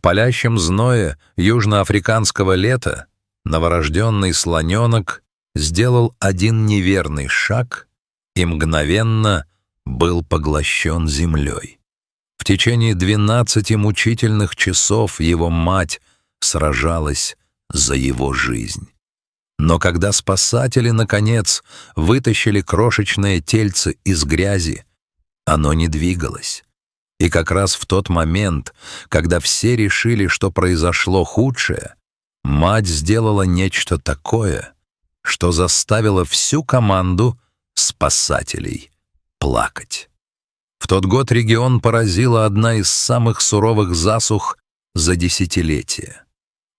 палящем зное южноафриканского лета новорожденный слоненок сделал один неверный шаг и мгновенно был поглощен землей. В течение 12 мучительных часов его мать сражалась за его жизнь. Но когда спасатели, наконец, вытащили крошечное тельце из грязи, оно не двигалось. И как раз в тот момент, когда все решили, что произошло худшее, мать сделала нечто такое, что заставило всю команду спасателей плакать. В тот год регион поразила одна из самых суровых засух за десятилетия.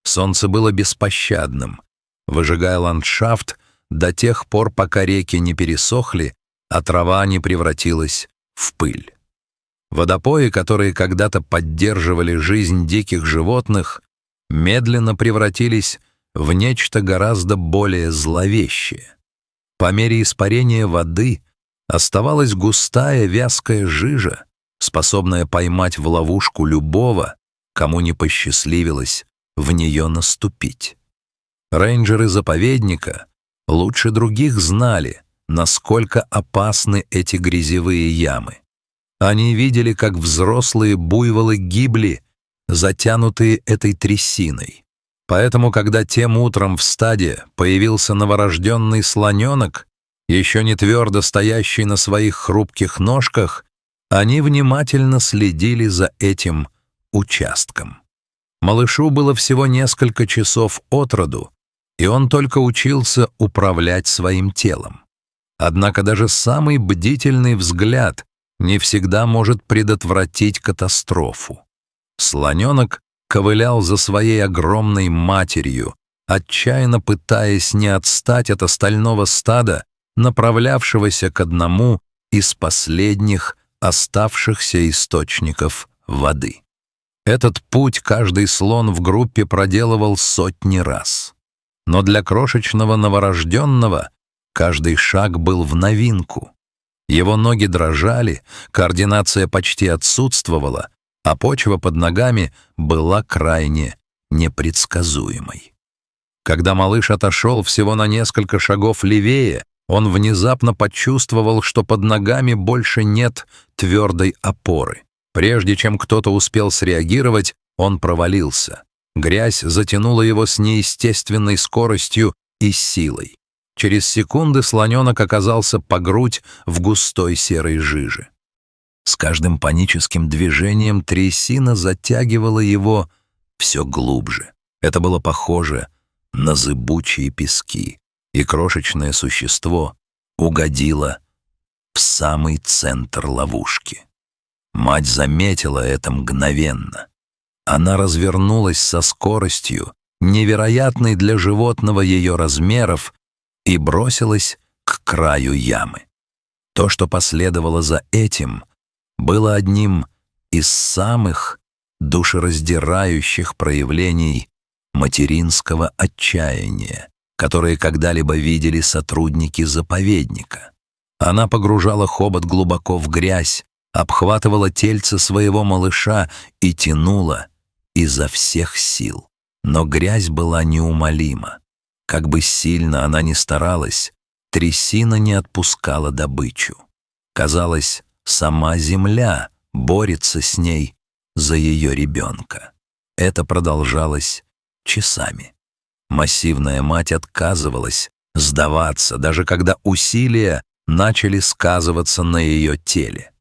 Солнце было беспощадным, выжигая ландшафт до тех пор, пока реки не пересохли, а трава не превратилась в пыль. Водопои, которые когда-то поддерживали жизнь диких животных, медленно превратились в нечто гораздо более зловещее. По мере испарения воды оставалась густая вязкая жижа, способная поймать в ловушку любого, кому не посчастливилось в нее наступить. Рейнджеры заповедника лучше других знали, насколько опасны эти грязевые ямы. Они видели, как взрослые буйволы гибли, затянутые этой трясиной. Поэтому, когда тем утром в стаде появился новорожденный слоненок, еще не твердо стоящий на своих хрупких ножках, они внимательно следили за этим участком. Малышу было всего несколько часов от роду, и он только учился управлять своим телом. Однако даже самый бдительный взгляд не всегда может предотвратить катастрофу. Слоненок ковылял за своей огромной матерью, отчаянно пытаясь не отстать от остального стада, направлявшегося к одному из последних оставшихся источников воды. Этот путь каждый слон в группе проделывал сотни раз. Но для крошечного новорожденного каждый шаг был в новинку. Его ноги дрожали, координация почти отсутствовала, а почва под ногами была крайне непредсказуемой. Когда малыш отошел всего на несколько шагов левее, он внезапно почувствовал, что под ногами больше нет твердой опоры. Прежде чем кто-то успел среагировать, он провалился. Грязь затянула его с неестественной скоростью и силой. Через секунды слоненок оказался по грудь в густой серой жиже. С каждым паническим движением трясина затягивала его все глубже. Это было похоже на зыбучие пески, и крошечное существо угодило в самый центр ловушки. Мать заметила это мгновенно. Она развернулась со скоростью, невероятной для животного ее размеров, и бросилась к краю ямы. То, что последовало за этим, было одним из самых душераздирающих проявлений материнского отчаяния, которые когда-либо видели сотрудники заповедника. Она погружала хобот глубоко в грязь, обхватывала тельце своего малыша и тянула изо всех сил. Но грязь была неумолима. Как бы сильно она ни старалась, трясина не отпускала добычу. Казалось, сама земля борется с ней за ее ребенка. Это продолжалось часами. Массивная мать отказывалась сдаваться, даже когда усилия начали сказываться на ее теле.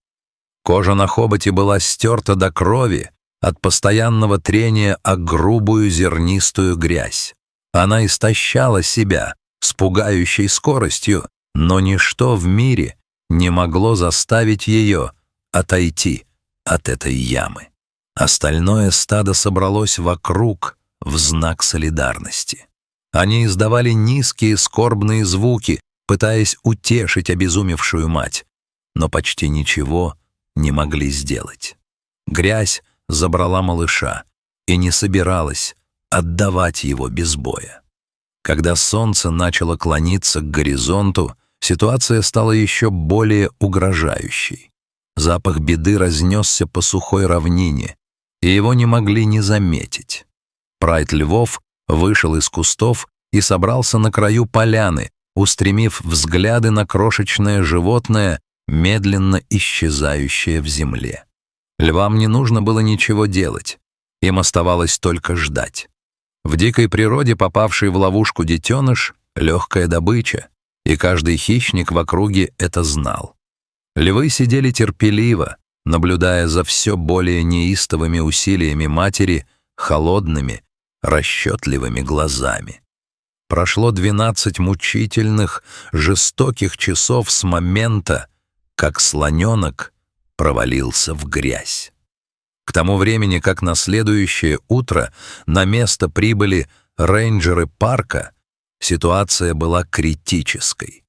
Кожа на хоботе была стерта до крови от постоянного трения о грубую зернистую грязь. Она истощала себя с пугающей скоростью, но ничто в мире не могло заставить ее отойти от этой ямы. Остальное стадо собралось вокруг в знак солидарности. Они издавали низкие скорбные звуки, пытаясь утешить обезумевшую мать, но почти ничего не могли сделать. Грязь забрала малыша и не собиралась отдавать его без боя. Когда солнце начало клониться к горизонту, ситуация стала еще более угрожающей. Запах беды разнесся по сухой равнине, и его не могли не заметить. Прайд львов вышел из кустов и собрался на краю поляны, устремив взгляды на крошечное животное, медленно исчезающее в земле. Львам не нужно было ничего делать, им оставалось только ждать. В дикой природе попавший в ловушку детеныш — легкая добыча, и каждый хищник в округе это знал. Львы сидели терпеливо, наблюдая за все более неистовыми усилиями матери холодными, расчетливыми глазами. Прошло 12 мучительных, жестоких часов с момента, как слоненок провалился в грязь. К тому времени, как на следующее утро на место прибыли рейнджеры парка, ситуация была критической.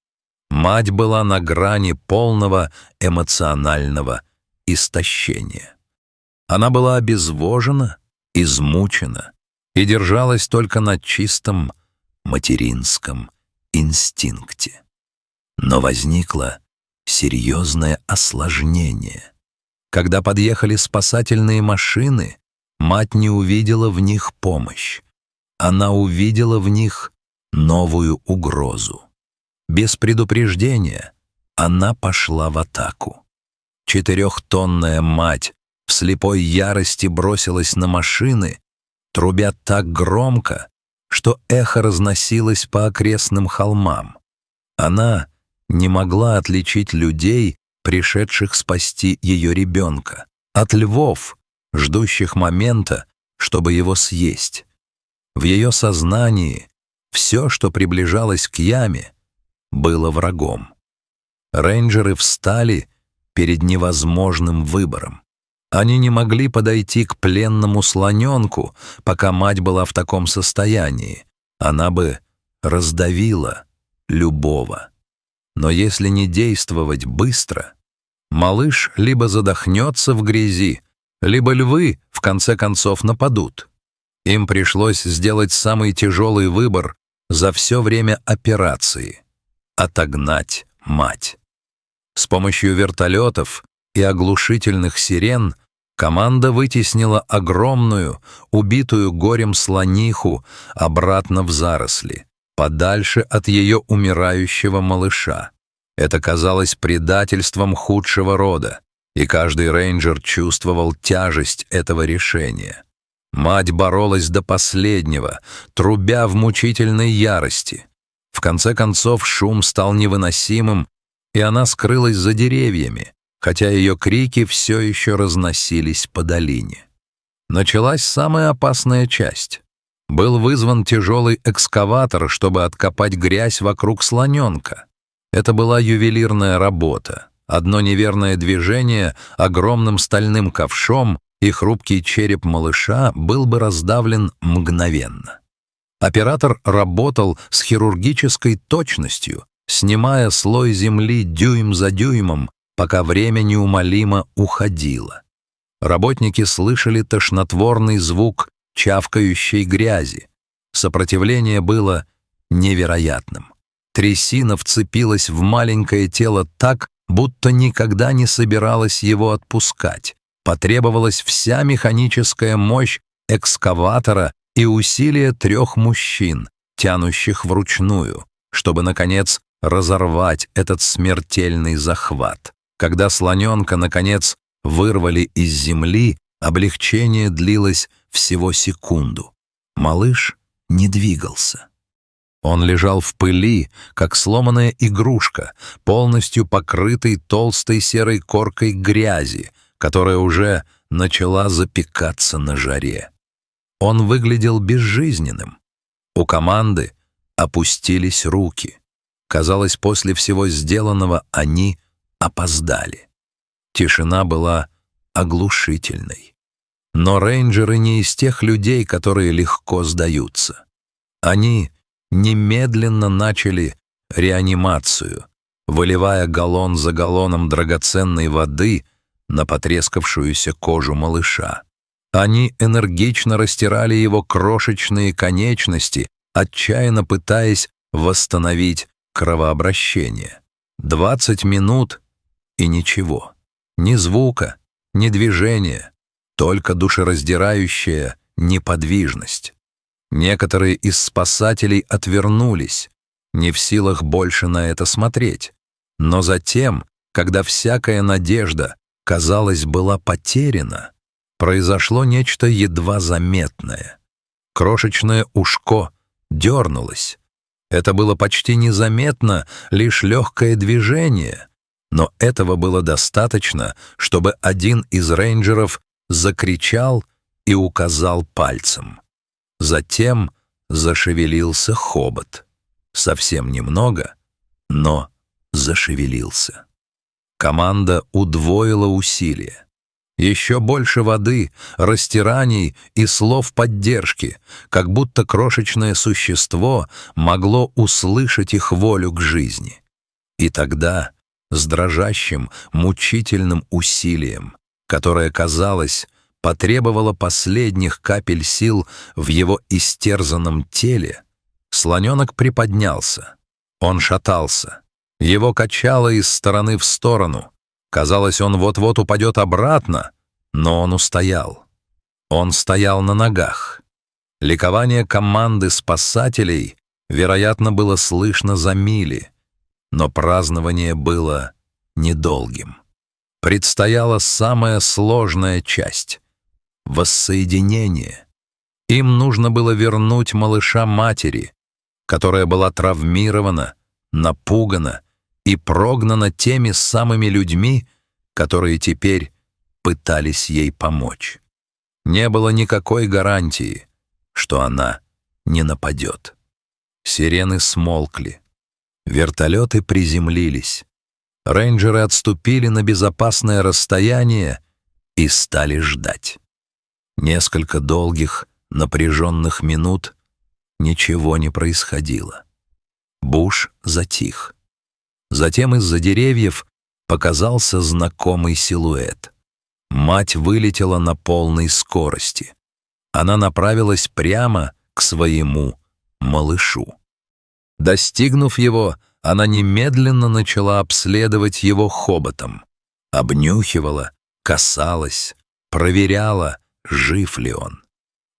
Мать была на грани полного эмоционального истощения. Она была обезвожена, измучена и держалась только на чистом материнском инстинкте. Но возникло серьезное осложнение. Когда подъехали спасательные машины, мать не увидела в них помощь. Она увидела в них новую угрозу. Без предупреждения она пошла в атаку. 4-тонная мать в слепой ярости бросилась на машины, трубя так громко, что эхо разносилось по окрестным холмам. Она не могла отличить людей, пришедших спасти ее ребенка, от львов, ждущих момента, чтобы его съесть. В ее сознании все, что приближалось к яме, было врагом. Рейнджеры встали перед невозможным выбором. Они не могли подойти к пленному слоненку, пока мать была в таком состоянии. Она бы раздавила любого. Но если не действовать быстро, малыш либо задохнется в грязи, либо львы в конце концов нападут. Им пришлось сделать самый тяжелый выбор за все время операции — отогнать мать. С помощью вертолетов и оглушительных сирен команда вытеснила огромную, убитую горем слониху обратно в заросли, подальше от ее умирающего малыша. Это казалось предательством худшего рода, и каждый рейнджер чувствовал тяжесть этого решения. Мать боролась до последнего, трубя в мучительной ярости. В конце концов шум стал невыносимым, и она скрылась за деревьями, хотя ее крики все еще разносились по долине. Началась самая опасная часть. Был вызван тяжелый экскаватор, чтобы откопать грязь вокруг слоненка. Это была ювелирная работа. Одно неверное движение огромным стальным ковшом, и хрупкий череп малыша был бы раздавлен мгновенно. Оператор работал с хирургической точностью, снимая слой земли дюйм за дюймом, пока время неумолимо уходило. Работники слышали тошнотворный звук чавкающей грязи. Сопротивление было невероятным. Трясина вцепилась в маленькое тело так, будто никогда не собиралась его отпускать. Потребовалась вся механическая мощь экскаватора и усилия 3 мужчин, тянущих вручную, чтобы, наконец, разорвать этот смертельный захват. Когда слоненка, наконец, вырвали из земли, облегчение длилось всего секунду. Малыш не двигался. Он лежал в пыли, как сломанная игрушка, полностью покрытый толстой серой коркой грязи, которая уже начала запекаться на жаре. Он выглядел безжизненным. У команды опустились руки. Казалось, после всего сделанного они опоздали. Тишина была оглушительной. Но рейнджеры не из тех людей, которые легко сдаются. Они немедленно начали реанимацию, выливая галлон за галлоном драгоценной воды на потрескавшуюся кожу малыша. Они энергично растирали его крошечные конечности, отчаянно пытаясь восстановить кровообращение. 20 минут — и ничего. Ни звука, ни движения. только душераздирающая неподвижность. Некоторые из спасателей отвернулись, не в силах больше на это смотреть. Но затем, когда всякая надежда, казалось, была потеряна, произошло нечто едва заметное. Крошечное ушко дернулось. Это было почти незаметно, лишь легкое движение, но этого было достаточно, чтобы один из рейнджеров закричал и указал пальцем. Затем зашевелился хобот. Совсем немного, но зашевелился. Команда удвоила усилия. Еще больше воды, растираний и слов поддержки, как будто крошечное существо могло услышать их волю к жизни. И тогда, с дрожащим, мучительным усилием, которое, казалось, потребовало последних капель сил в его истерзанном теле, слоненок приподнялся. Он шатался. Его качало из стороны в сторону. Казалось, он вот-вот упадет обратно, но он устоял. Он стоял на ногах. Ликование команды спасателей, вероятно, было слышно за мили, но празднование было недолгим. Предстояла самая сложная часть — воссоединение. Им нужно было вернуть малыша матери, которая была травмирована, напугана и прогнана теми самыми людьми, которые теперь пытались ей помочь. Не было никакой гарантии, что она не нападет. Сирены смолкли. Вертолеты приземлились. Рейнджеры отступили на безопасное расстояние и стали ждать. Несколько долгих, напряженных минут ничего не происходило. Буш затих. Затем из-за деревьев показался знакомый силуэт. Мать вылетела на полной скорости. Она направилась прямо к своему малышу. Достигнув его, она немедленно начала обследовать его хоботом. Обнюхивала, касалась, проверяла, жив ли он.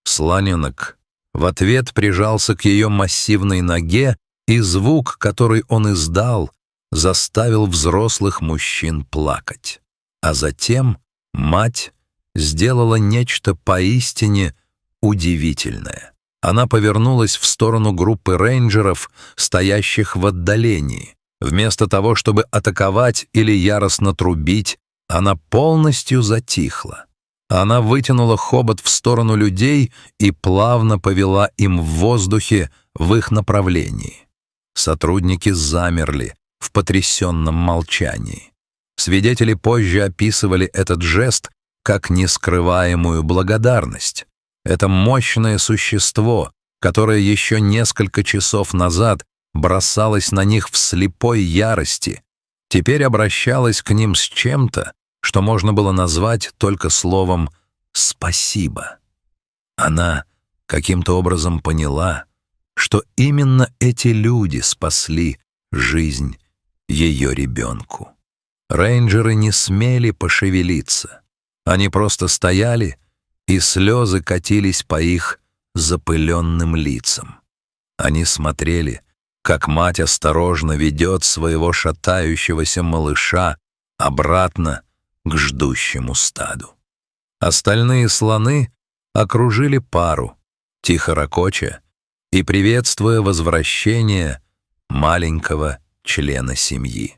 Слоненок в ответ прижался к ее массивной ноге, и звук, который он издал, заставил взрослых мужчин плакать. А затем мать сделала нечто поистине удивительное. Она повернулась в сторону группы рейнджеров, стоящих в отдалении. Вместо того, чтобы атаковать или яростно трубить, она полностью затихла. Она вытянула хобот в сторону людей и плавно повела им в воздухе в их направлении. Сотрудники замерли в потрясенном молчании. Свидетели позже описывали этот жест как нескрываемую благодарность. Это мощное существо, которое еще несколько часов назад бросалось на них в слепой ярости, теперь обращалось к ним с чем-то, что можно было назвать только словом «спасибо». Она каким-то образом поняла, что именно эти люди спасли жизнь ее ребенку. Рейнджеры не смели пошевелиться. Они просто стояли, и слезы катились по их запыленным лицам. Они смотрели, как мать осторожно ведет своего шатающегося малыша обратно к ждущему стаду. Остальные слоны окружили пару, тихо ракоча и приветствуя возвращение маленького члена семьи.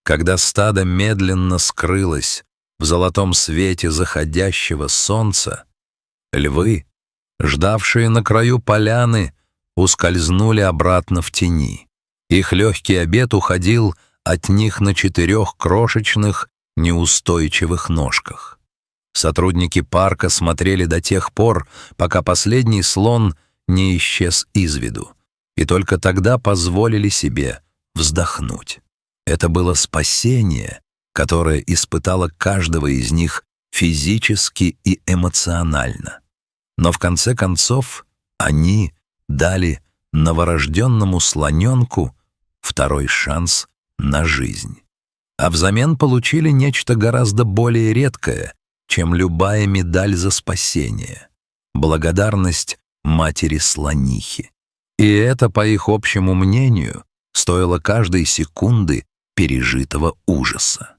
Когда стадо медленно скрылось в золотом свете заходящего солнца, львы, ждавшие на краю поляны, ускользнули обратно в тени. Их легкий обед уходил от них на 4 крошечных, неустойчивых ножках. Сотрудники парка смотрели до тех пор, пока последний слон не исчез из виду, и только тогда позволили себе вздохнуть. Это было спасение, которое испытало каждого из них физически и эмоционально. Но в конце концов они дали новорожденному слоненку второй шанс на жизнь. А взамен получили нечто гораздо более редкое, чем любая медаль за спасение, благодарность матери-слонихи. И это, по их общему мнению, стоило каждой секунды пережитого ужаса.